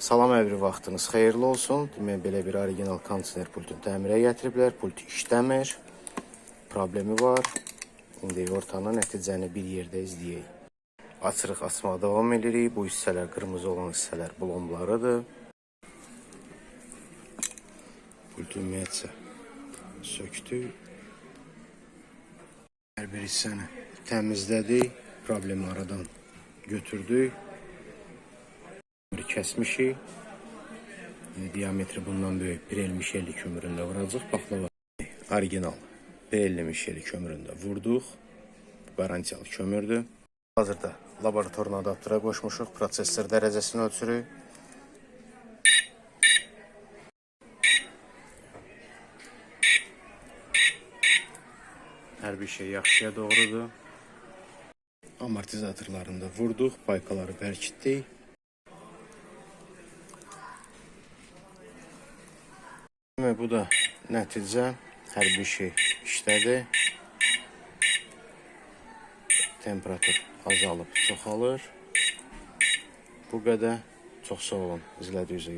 Salam əvri vaxtınız xeyirli olsun. Demək, belə bir orijinal kondisioner pultunu təmirə gətiriblər. Pult işləmir. Problemi var. İndi ortanı nəticəni bir yerdə izləyək. Açırıq, açmağa davam edirik. Bu hissələr, qırmızı olan hissələr blomblarıdır. Pultu ümumiyyətcə söktük. Hər bir hissəni təmizlədik. Problemi aradan götürdük. Kəsmişik. Diametri bundan böyük 1.50 mişeli kömüründə vuracaq. Baklava orijinal 1.50 mişeli kömüründə vurduq. Garantiyalı kömürdür. Hazırda laboratorun adaptıra qoşmuşuq. Prosesor dərəcəsini ölçürük. Hər bir şey yaxşıya doğrudur. Amortizatorlarını da vurduq. Paykaları bərkitdik. Bu da nəticə. Hər bir şey işlədi. Temperatur azalıb çoxalır. Bu qədər. Çox sağ olun izlədiyinizə görə.